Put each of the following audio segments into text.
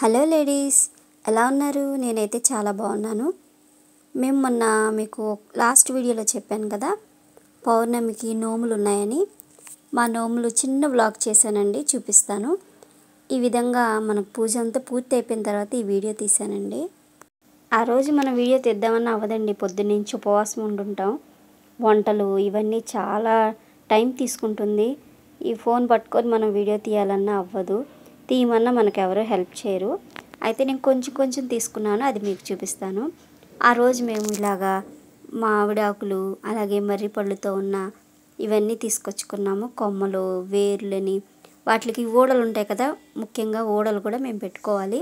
Hello ladies, ఎలా ఉన్నారు? నేనైతే చాలా బాగున్నాను. మేము మొన్న మీకు లాస్ట్ వీడియోలో చెప్పాను కదా, పౌర్ణమికి నోములు ఉన్నాయని. మా నోములు చిన్న వ్లాగ్ చేశానండి, చూపిస్తాను. ఈ విధంగా మనకు పూజ అంతా పూర్తి అయిపోయిన తర్వాత ఈ వీడియో తీశానండి. ఆ రోజు మనం వీడియో తీద్దామన్నా అవ్వదండి, పొద్దున్నుంచి ఉపవాసం ఉండుంటాం. వంటలు ఇవన్నీ చాలా టైం తీసుకుంటుంది. ఈ ఫోన్ పట్టుకొని మనం వీడియో తీయాలన్నా అవ్వదు, తీయమన్నా మనకు ఎవరు హెల్ప్ చేయరు. అయితే నేను కొంచెం తీసుకున్నాను, అది మీకు చూపిస్తాను. ఆ రోజు మేము ఇలాగా మామిడాకులు అలాగే మర్రి పళ్ళుతో ఉన్న ఇవన్నీ తీసుకొచ్చుకున్నాము. కొమ్మలు, వేర్లని, వాటికి ఊడలు ఉంటాయి కదా, ముఖ్యంగా ఊడలు కూడా మేము పెట్టుకోవాలి.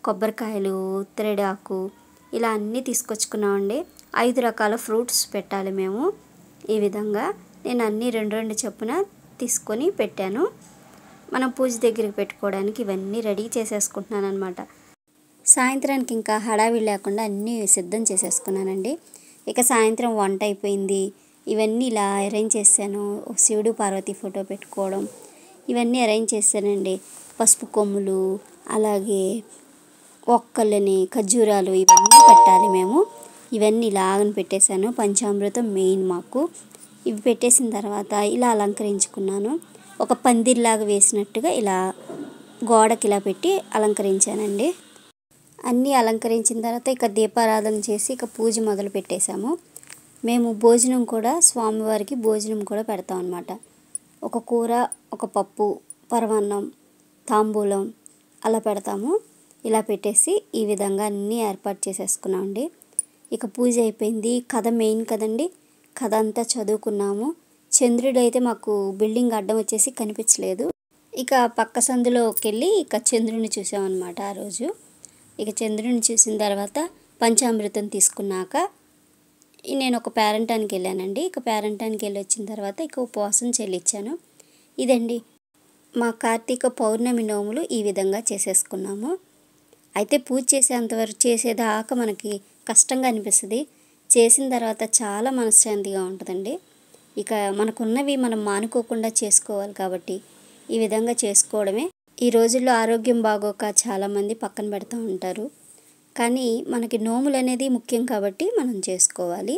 కొబ్బరికాయలు, ఉత్తరేడాకు ఇలా అన్నీ తీసుకొచ్చుకున్నామండి. 5 రకాల ఫ్రూట్స్ పెట్టాలి మేము. ఈ విధంగా నేను అన్నీ 2 చొప్పున తీసుకొని పెట్టాను. మనం పూజ దగ్గరికి పెట్టుకోవడానికి ఇవన్నీ రెడీ చేసేసుకుంటున్నాను అనమాట. సాయంత్రానికి ఇంకా హడావిడి లేకుండా అన్నీ సిద్ధం చేసేసుకున్నానండి. ఇక సాయంత్రం వంట అయిపోయింది. ఇవన్నీ ఇలా అరేంజ్ చేశాను. శివుడు పార్వతి ఫోటో పెట్టుకోవడం ఇవన్నీ అరేంజ్ చేశానండి. పసుపు కొమ్ములు, అలాగే ఒక్కళ్ళని, ఖర్జూరాలు ఇవన్నీ పెట్టాలి మేము. ఇవన్నీ ఇలాగని పెట్టేశాను. పంచామృతం మెయిన్ మాకు. ఇవి పెట్టేసిన తర్వాత ఇలా అలంకరించుకున్నాను. ఒక పందిర్లాగా వేసినట్టుగా ఇలా గోడకి ఇలా పెట్టి అలంకరించానండి. అన్నీ అలంకరించిన తర్వాత ఇక దీపారాధన చేసి ఇక పూజ మొదలు పెట్టేశాము. మేము భోజనం కూడా, స్వామివారికి భోజనం కూడా పెడతాం అన్నమాట. ఒక కూర, ఒక పప్పు, పరమాన్నం, తాంబూలం అలా పెడతాము. ఇలా పెట్టేసి ఈ విధంగా అన్నీ ఏర్పాటు చేసేసుకున్నామండి. ఇక పూజ అయిపోయింది. కథ మెయిన్ కదండి, కథ అంతా చదువుకున్నాము. చంద్రుడు అయితే మాకు బిల్డింగ్ అడ్డం వచ్చేసి కనిపించలేదు. ఇక పక్క సందులోకి వెళ్ళి ఇక చంద్రుడిని చూసామన్నమాట ఆ రోజు. ఇక చంద్రుడిని చూసిన తర్వాత పంచామృతం తీసుకున్నాక నేను ఒక పేరంటానికి వెళ్ళానండి. ఇక పేరంటానికి వెళ్ళి వచ్చిన తర్వాత ఇక ఉపవాసం చెల్లించాను. ఇదండి మా కార్తీక పౌర్ణమి నోములు. ఈ విధంగా చేసేసుకున్నాము. అయితే పూజ చేసేంతవరకు, చేసేదాకా మనకి కష్టంగా అనిపిస్తుంది. చేసిన తర్వాత చాలా మనశ్శాంతిగా ఉంటుందండి. ఇక మనకున్నవి మనం మానుకోకుండా చేసుకోవాలి కాబట్టి ఈ విధంగా చేసుకోవడమే. ఈ రోజుల్లో ఆరోగ్యం బాగోక చాలామంది పక్కన పెడుతూ ఉంటారు. కానీ మనకి నోములు అనేది ముఖ్యం కాబట్టి మనం చేసుకోవాలి.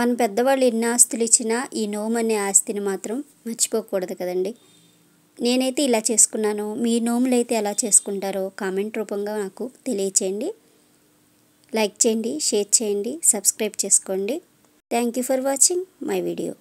మన పెద్దవాళ్ళు ఎన్ని ఆస్తులు ఇచ్చినా ఈ నోము అనే ఆస్తిని మాత్రం మర్చిపోకూడదు కదండి. నేనైతే ఇలా చేసుకున్నాను. మీ నోములు అయితే ఎలా చేసుకుంటారో కామెంట్ రూపంగా నాకు తెలియచేయండి. లైక్ చేయండి, షేర్ చేయండి, సబ్స్క్రైబ్ చేసుకోండి. Thank you for watching my video.